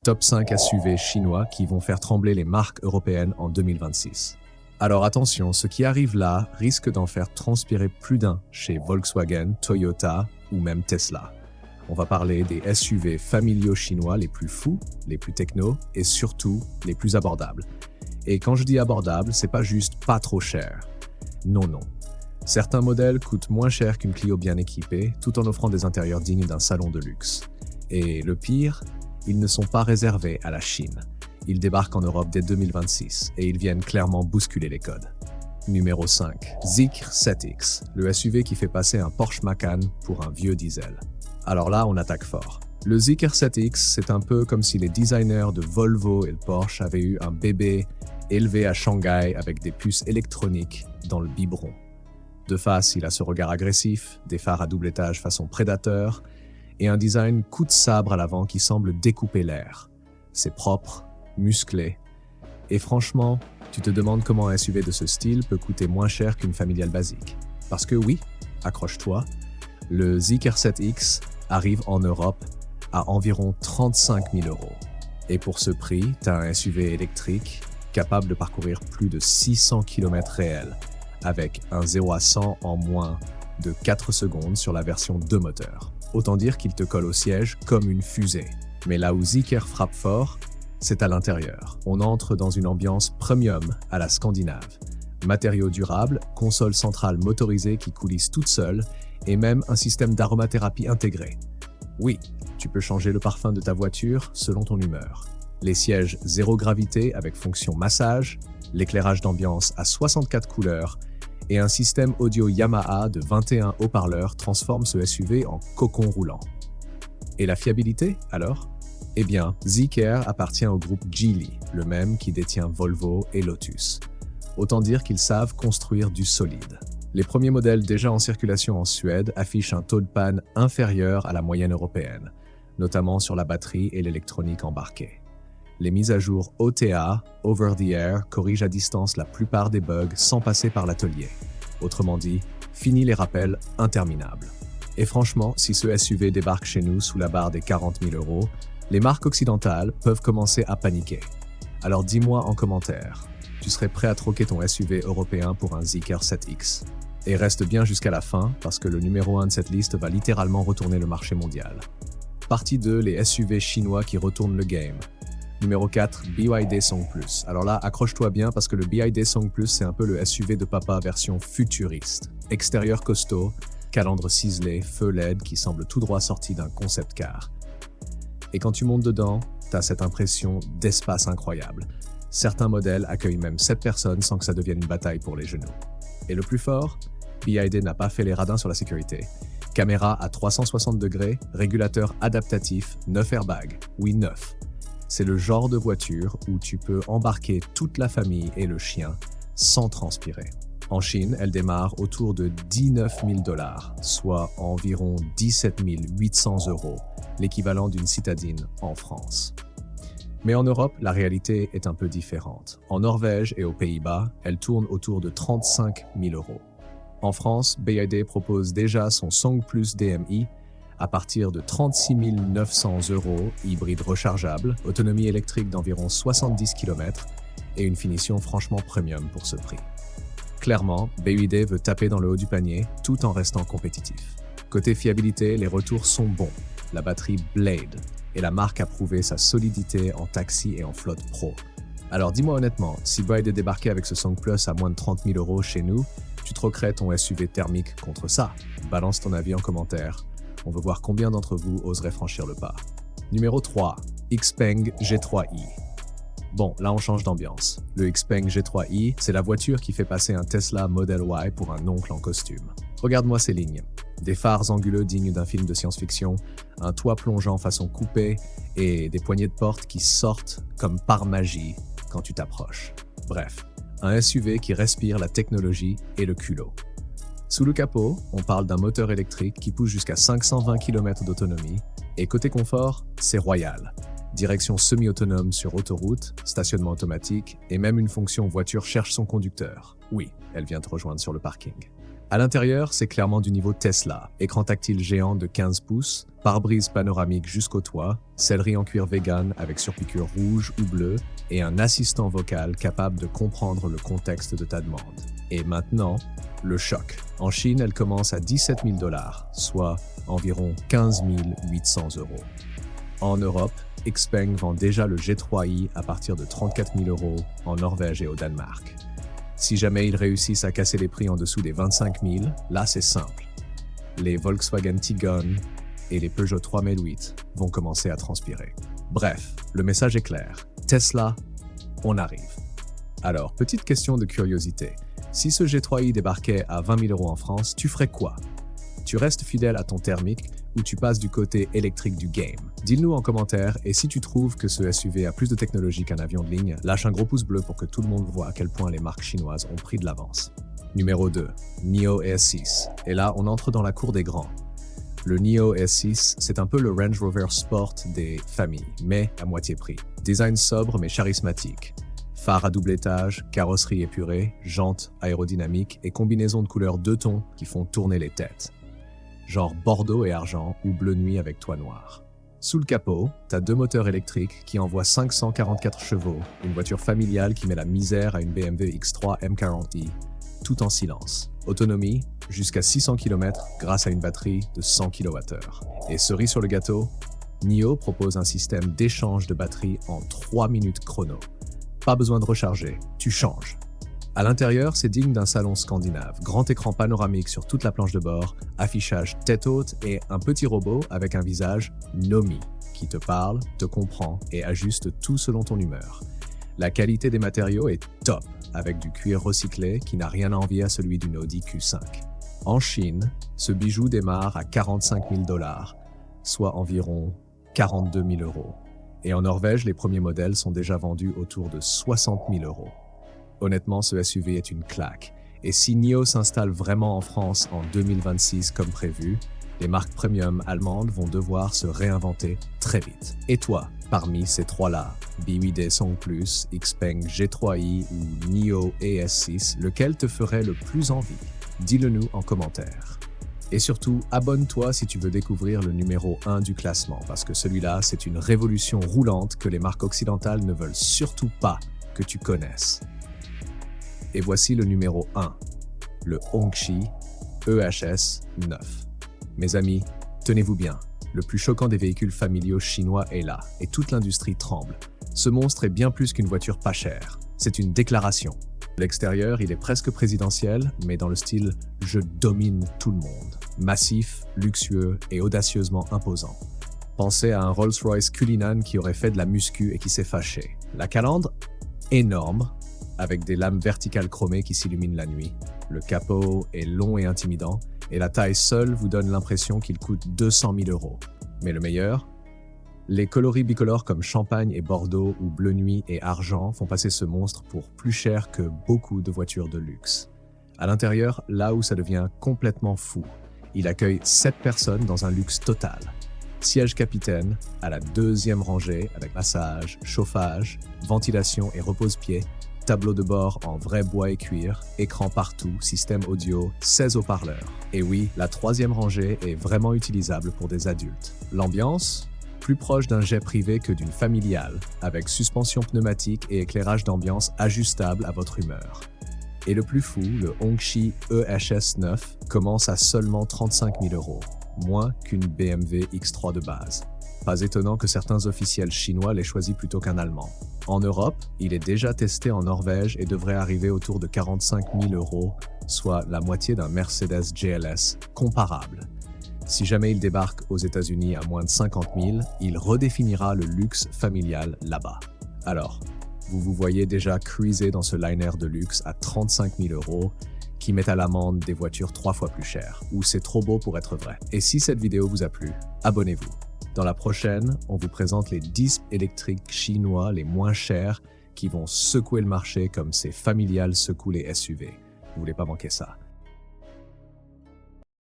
Top 5 SUV chinois qui vont faire trembler les marques européennes en 2026. Alors attention, ce qui arrive là risque d'en faire transpirer plus d'un chez Volkswagen, Toyota ou même Tesla. On va parler des SUV familiaux chinois les plus fous, les plus techno et surtout les plus abordables. Et quand je dis abordable, c'est pas juste pas trop cher. Non. Certains modèles coûtent moins cher qu'une Clio bien équipée, tout en offrant des intérieurs dignes d'un salon de luxe. Et le pire, ils ne sont pas réservés à la Chine. Ils débarquent en Europe dès 2026 et ils viennent clairement bousculer les codes. Numéro 5. Zeekr 7X, le SUV qui fait passer un Porsche Macan pour un vieux diesel. Alors là, on attaque fort. Le Zeekr 7X, c'est un peu comme si les designers de Volvo et de Porsche avaient eu un bébé élevé à Shanghai avec des puces électroniques dans le biberon. De face, il a ce regard agressif, des phares à double étage façon prédateur, et un design coup de sabre à l'avant qui semble découper l'air. C'est propre, musclé, et franchement, tu te demandes comment un SUV de ce style peut coûter moins cher qu'une familiale basique. Parce que oui, accroche-toi, le Zeekr 7X arrive en Europe à environ 35 000 €. Et pour ce prix, tu as un SUV électrique capable de parcourir plus de 600 km réels, avec un 0 à 100 en moins de 4 secondes sur la version 2 moteurs. Autant dire qu'il te colle au siège comme une fusée. Mais là où Zeekr frappe fort, c'est à l'intérieur. On entre dans une ambiance premium à la scandinave. Matériaux durables, console centrale motorisée qui coulisse toute seule et même un système d'aromathérapie intégré. Oui, tu peux changer le parfum de ta voiture selon ton humeur. Les sièges zéro gravité avec fonction massage, l'éclairage d'ambiance à 64 couleurs et un système audio Yamaha de 21 haut-parleurs transforme ce SUV en cocon roulant. Et la fiabilité, alors ? Eh bien, Zeekr appartient au groupe Geely, le même qui détient Volvo et Lotus. Autant dire qu'ils savent construire du solide. Les premiers modèles déjà en circulation en Suède affichent un taux de panne inférieur à la moyenne européenne, notamment sur la batterie et l'électronique embarquée. Les mises à jour OTA, Over the Air, corrigent à distance la plupart des bugs sans passer par l'atelier. Autrement dit, fini les rappels interminables. Et franchement, si ce SUV débarque chez nous sous la barre des 40 000 €, les marques occidentales peuvent commencer à paniquer. Alors dis-moi en commentaire, tu serais prêt à troquer ton SUV européen pour un Zeekr 7X? Et reste bien jusqu'à la fin parce que le numéro 1 de cette liste va littéralement retourner le marché mondial. Partie 2, les SUV chinois qui retournent le game. Numéro 4, BYD Song Plus. Alors là, accroche-toi bien parce que le BYD Song Plus, c'est un peu le SUV de papa version futuriste. Extérieur costaud, calandre ciselé, feu LED qui semble tout droit sorti d'un concept car. Et quand tu montes dedans, t'as cette impression d'espace incroyable. Certains modèles accueillent même 7 personnes sans que ça devienne une bataille pour les genoux. Et le plus fort, BYD n'a pas fait les radins sur la sécurité. Caméra à 360 degrés, régulateur adaptatif, 9 airbags. Oui, 9. C'est le genre de voiture où tu peux embarquer toute la famille et le chien sans transpirer. En Chine, elle démarre autour de 19 000 $, soit environ 17 800 €, l'équivalent d'une citadine en France. Mais en Europe, la réalité est un peu différente. En Norvège et aux Pays-Bas, elle tourne autour de 35 000 €. En France, BYD propose déjà son Song Plus DMI à partir de 36 900 €, hybride rechargeable, autonomie électrique d'environ 70 km et une finition franchement premium pour ce prix. Clairement, BYD veut taper dans le haut du panier tout en restant compétitif. Côté fiabilité, les retours sont bons. La batterie Blade et la marque a prouvé sa solidité en taxi et en flotte pro. Alors dis-moi honnêtement, si BYD débarquait avec ce Song Plus à moins de 30 000 € chez nous, tu troquerais ton SUV thermique contre ça? Balance ton avis en commentaire. On veut voir combien d'entre vous oseraient franchir le pas. Numéro 3, Xpeng G3i. Bon, là on change d'ambiance. Le Xpeng G3i, c'est la voiture qui fait passer un Tesla Model Y pour un oncle en costume. Regarde-moi ces lignes. Des phares anguleux dignes d'un film de science-fiction, un toit plongeant façon coupée et des poignées de porte qui sortent comme par magie quand tu t'approches. Bref, un SUV qui respire la technologie et le culot. Sous le capot, on parle d'un moteur électrique qui pousse jusqu'à 520 km d'autonomie et côté confort, c'est royal. Direction semi-autonome sur autoroute, stationnement automatique et même une fonction voiture cherche son conducteur. Oui, elle vient te rejoindre sur le parking. À l'intérieur, c'est clairement du niveau Tesla. Écran tactile géant de 15 pouces, pare-brise panoramique jusqu'au toit, sellerie en cuir vegan avec surpiqûre rouge ou bleue et un assistant vocal capable de comprendre le contexte de ta demande. Et maintenant, le choc. En Chine, elle commence à 17 000 $, soit environ 15 800 €. En Europe, Xpeng vend déjà le G3i à partir de 34 000 € en Norvège et au Danemark. Si jamais ils réussissent à casser les prix en dessous des 25 000, là c'est simple. Les Volkswagen Tiguan et les Peugeot 3008 vont commencer à transpirer. Bref, le message est clair. Tesla, on arrive. Alors, petite question de curiosité. Si ce G3i débarquait à 20 000 € en France, tu ferais quoi? Tu restes fidèle à ton thermique ou tu passes du côté électrique du game? Dis-le-nous en commentaire et si tu trouves que ce SUV a plus de technologie qu'un avion de ligne, lâche un gros pouce bleu pour que tout le monde voit à quel point les marques chinoises ont pris de l'avance. Numéro 2. NIO ES6. Et là, on entre dans la cour des grands. Le NIO ES6, c'est un peu le Range Rover Sport des familles, mais à moitié prix. Design sobre mais charismatique. Phare à double étage, carrosserie épurée, jantes aérodynamiques et combinaison de couleurs deux tons qui font tourner les têtes. Genre bordeaux et argent ou bleu nuit avec toit noir. Sous le capot, t'as deux moteurs électriques qui envoient 544 chevaux, une voiture familiale qui met la misère à une BMW X3 M40i, tout en silence. Autonomie, jusqu'à 600 km grâce à une batterie de 100 kWh. Et cerise sur le gâteau, NIO propose un système d'échange de batterie en 3 minutes chrono. Pas besoin de recharger, tu changes. À l'intérieur, c'est digne d'un salon scandinave. Grand écran panoramique sur toute la planche de bord, affichage tête haute et un petit robot avec un visage Nomi qui te parle, te comprend et ajuste tout selon ton humeur. La qualité des matériaux est top, avec du cuir recyclé qui n'a rien à envier à celui d'une Audi Q5. En Chine, ce bijou démarre à 45 000 $, soit environ 42 000 €. Et en Norvège, les premiers modèles sont déjà vendus autour de 60 000 €. Honnêtement, ce SUV est une claque. Et si NIO s'installe vraiment en France en 2026 comme prévu, les marques premium allemandes vont devoir se réinventer très vite. Et toi, parmi ces trois-là, BYD Song Plus, Xpeng G3i ou NIO ES6, lequel te ferait le plus envie? Dis-le-nous en commentaire. Et surtout, abonne-toi si tu veux découvrir le numéro 1 du classement, parce que celui-là, c'est une révolution roulante que les marques occidentales ne veulent surtout pas que tu connaisses. Et voici le numéro 1, le Hongqi EHS 9. Mes amis, tenez-vous bien, le plus choquant des véhicules familiaux chinois est là, et toute l'industrie tremble. Ce monstre est bien plus qu'une voiture pas chère, c'est une déclaration. L'extérieur, il est presque présidentiel, mais dans le style « je domine tout le monde ». Massif, luxueux et audacieusement imposant. Pensez à un Rolls-Royce Cullinan qui aurait fait de la muscu et qui s'est fâché. La calandre, énorme, avec des lames verticales chromées qui s'illuminent la nuit. Le capot est long et intimidant, et la taille seule vous donne l'impression qu'il coûte 200 000 €. Mais le meilleur, les coloris bicolores comme champagne et bordeaux ou bleu nuit et argent font passer ce monstre pour plus cher que beaucoup de voitures de luxe. À l'intérieur, là où ça devient complètement fou, il accueille 7 personnes dans un luxe total. Siège capitaine à la 2e rangée avec massage, chauffage, ventilation et repose-pied, tableau de bord en vrai bois et cuir, écran partout, système audio, 16 haut-parleurs. Et oui, la 3e rangée est vraiment utilisable pour des adultes. L'ambiance ? Plus proche d'un jet privé que d'une familiale, avec suspension pneumatique et éclairage d'ambiance ajustable à votre humeur. Et le plus fou, le Hongqi EHS 9 commence à seulement 35 000 €, moins qu'une BMW X3 de base. Pas étonnant que certains officiels chinois l'aient choisi plutôt qu'un Allemand. En Europe, il est déjà testé en Norvège et devrait arriver autour de 45 000 €, soit la moitié d'un Mercedes GLS comparable. Si jamais il débarque aux États-Unis à moins de 50 000, il redéfinira le luxe familial là-bas. Alors, vous voyez déjà cruiser dans ce liner de luxe à 35 000 € qui met à l'amende des voitures 3 fois plus chères, ou c'est trop beau pour être vrai. Et si cette vidéo vous a plu, abonnez-vous. Dans la prochaine, on vous présente les 10 électriques chinois les moins chers qui vont secouer le marché comme ces familiales secouent les SUV. Vous voulez pas manquer ça.